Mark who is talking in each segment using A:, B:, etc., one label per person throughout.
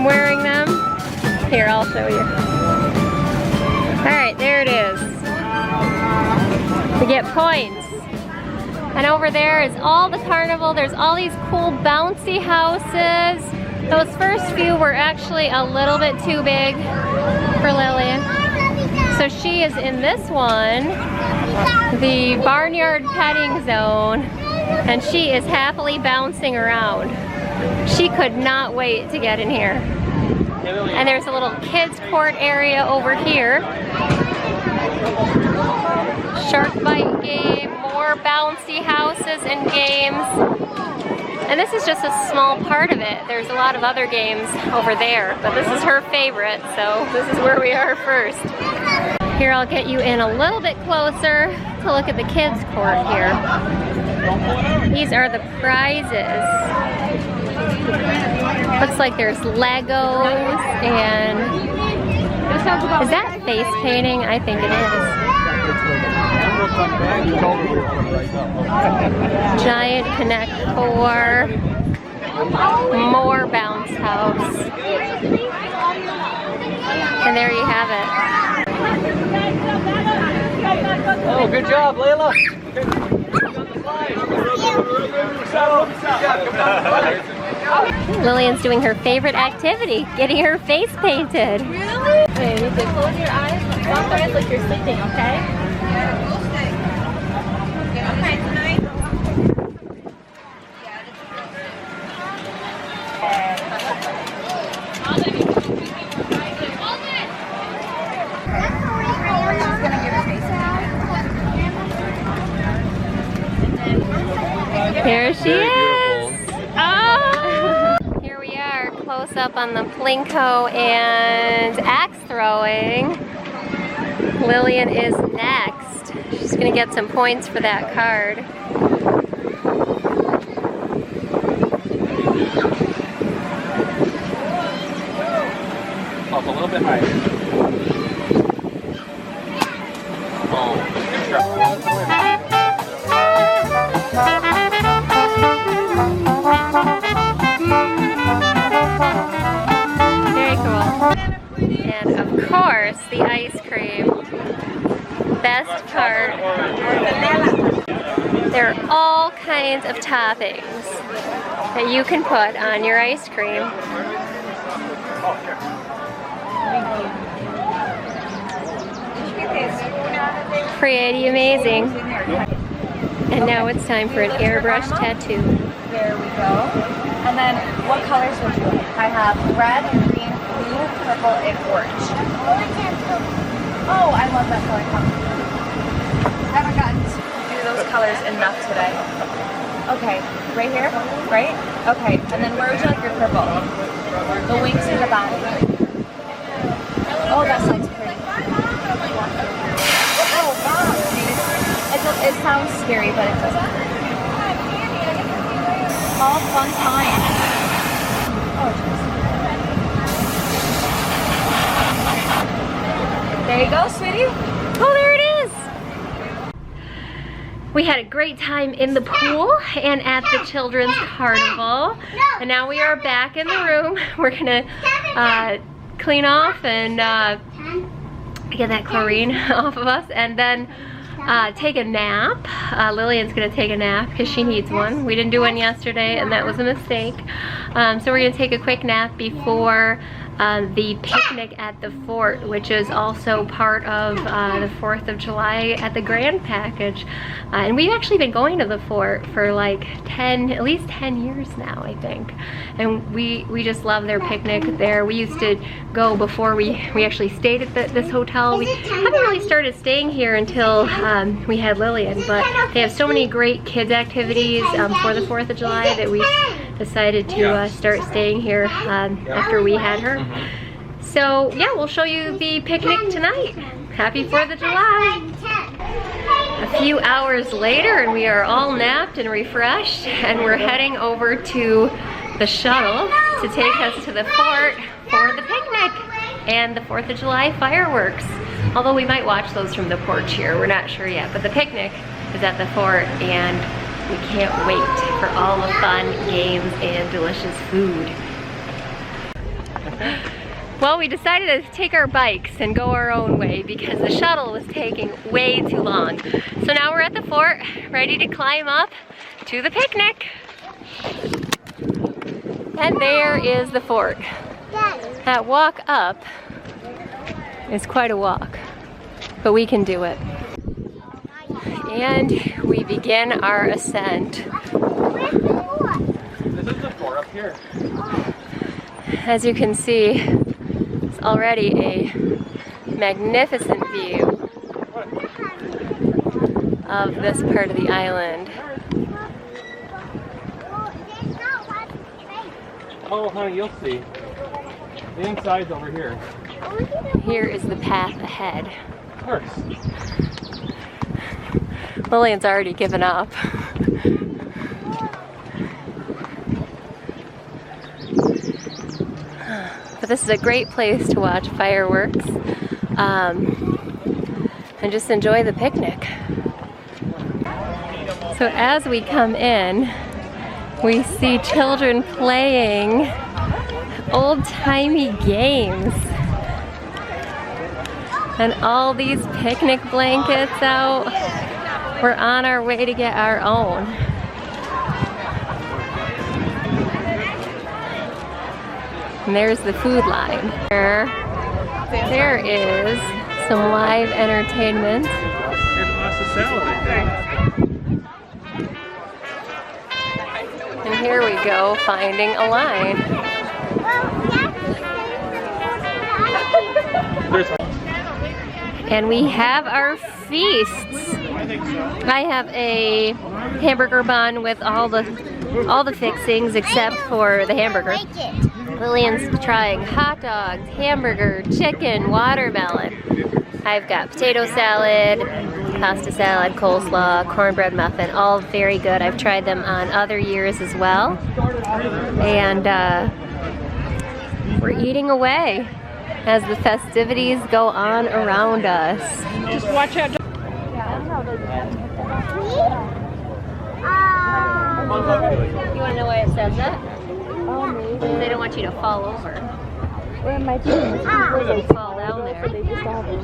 A: I'm wearing them. Here, I'll show you. Alright, there it is. We get points. And over there is all the carnival. There's all these cool bouncy houses. Those first few were actually a little bit too big for Lillian. So she is in this one, the barnyard petting zone, and she is happily bouncing around. She could not wait to get in here. And there's a little kids court area over here. Shark bite game, more bouncy houses and games. And this is just a small part of it. There's a lot of other games over there, but this is her favorite, so this is where we are first. Here, I'll get you in a little bit closer to look at the kids' court here. These are the prizes. Looks like there's Legos and... Is that face painting? I think it is. Giant Connect 4. More bounce house. And there you have it.
B: Oh, good job, Layla.
A: Lillian's doing her favorite activity, getting her face painted.
C: Really? Okay, you need to close your eyes. Close your eyes like you're sleeping, okay? Okay, tonight.
A: There she is! Oh! Here we are, close up on the Plinko and axe throwing. Lillian is next. She's gonna get some points for that card.
B: Up a little bit higher. Oh, good job.
A: Very cool. And of course, the ice cream. Best part. There are all kinds of toppings that you can put on your ice cream. Pretty amazing. And now it's time for an airbrush tattoo.
C: There we go. And then, what colors would you like? I have red, green, blue, purple, and orange. Oh, I love that color combination. I haven't gotten to do those colors enough today. Okay, right here? Right? Okay, and then where would you like your purple? The wings or the body? Oh, that sounds pretty. Oh, wow. It sounds scary, but it doesn't hurt. All fun times. Oh, jeez. There you go, sweetie.
A: Oh, there it is! We had a great time in the pool and at the children's carnival. And now we are back in the room. We're gonna clean off and get that chlorine off of us, and then take a nap. Lillian's gonna take a nap because she needs one. We didn't do one yesterday and that was a mistake. So we're gonna take a quick nap before the picnic at the fort, which is also part of the 4th of July at the Grand Package. And we've actually been going to the fort for like at least 10 years now, I think. And we just love their picnic there. We used to go before we actually stayed at this hotel. We haven't really started staying here until we had Lillian, but they have so many great kids activities for the 4th of July that we decided to start staying here after we had her. So yeah, we'll show you the picnic tonight. Happy 4th of July. A few hours later and we are all napped and refreshed, and we're heading over to the shuttle to take us to the fort for the picnic and the 4th of July fireworks. Although we might watch those from the porch here, we're not sure yet, but the picnic is at the fort and we can't wait for all the fun games and delicious food. Well, we decided to take our bikes and go our own way because the shuttle was taking way too long. So now we're at the fort, ready to climb up to the picnic. And there is the fort. That walk up is quite a walk, but we can do it. And we begin our ascent.
B: This is the fort up here.
A: As you can see, it's already a magnificent view of this part of the island.
B: Oh, honey, you'll see. The inside's over here.
A: Here is the path ahead.
B: Of course.
A: Lillian's already given up. But this is a great place to watch fireworks and just enjoy the picnic. So as we come in, we see children playing old-timey games. And all these picnic blankets out. We're on our way to get our own. And there's the food line. There is some live entertainment. And here we go, finding a line. And we have our feasts. I have a hamburger bun with all the fixings except for the hamburger. Lillian's trying hot dogs, hamburger, chicken, watermelon. I've got potato salad, pasta salad, coleslaw, cornbread muffin, all very good. I've tried them on other years as well. And we're eating away as the festivities go on around us.
D: Just watch out.
A: You want to know why it says that? They don't want you to fall over.
D: Where am I doing?
A: Fall down there.
D: They just have it.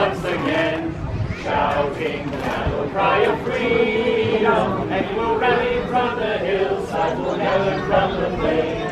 E: Once again, shouting the battle cry of freedom, and we'll rally from the hillside, we'll never from the plain,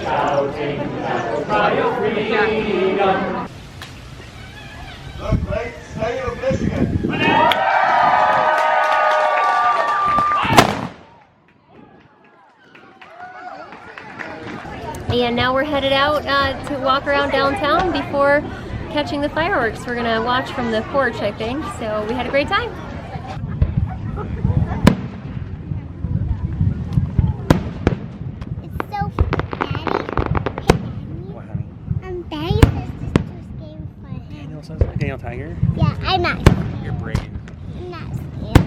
E: shouting the battle cry of freedom.
F: The great state of Michigan.
A: And now we're headed out to walk around downtown before catching the fireworks. We're gonna watch from the porch, I think. So we had a great time.
G: It's so Daddy.
B: What, honey?
G: Daddy says this just game for him.
B: Daniel says that? Daniel Tiger?
G: Yeah, I'm not.
B: You're brave.
G: I'm not scared.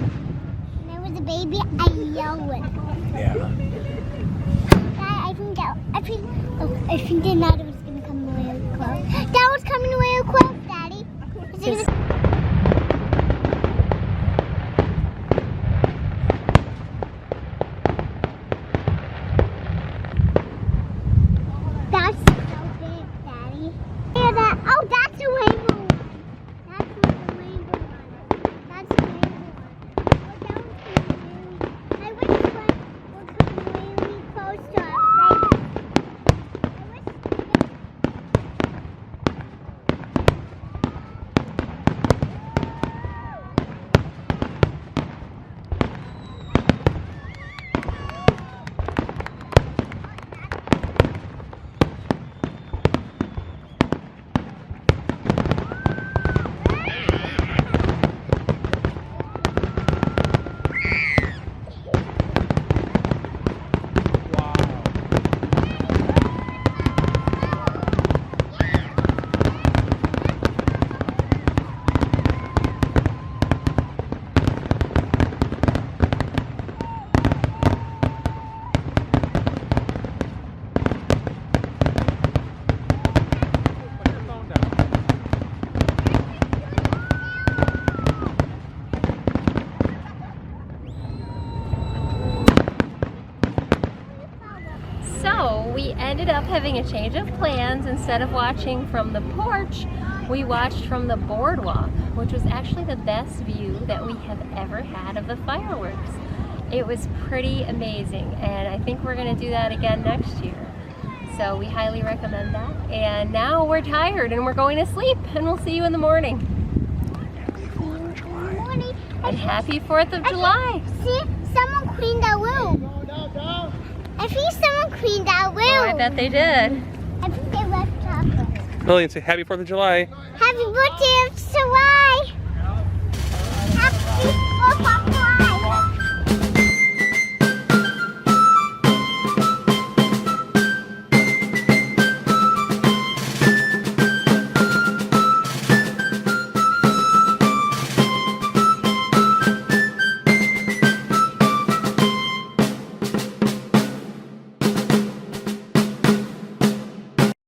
G: When I was a baby, I yelled.
B: Yeah.
G: Dad, I think the night was gonna come really close. That was coming really close, Daddy. Is it gonna... That's so big, Daddy. Yeah, that. Oh, that's a rainbow. That's not a rainbow.
A: ended up having a change of plans. Instead of watching from the porch, we watched from the boardwalk, which was actually the best view that we have ever had of the fireworks. It was pretty amazing, and I think we're going to do that again next year. So we highly recommend that. And now we're tired and we're going to sleep, and we'll see you in the morning. And happy 4th of July.
G: See, someone cleaned that room. I think someone cleaned that room.
A: Oh, I bet they did.
G: I think they left chocolate.
B: Lillian, say happy 4th of July.
G: Happy birthday of July. Happy 4th of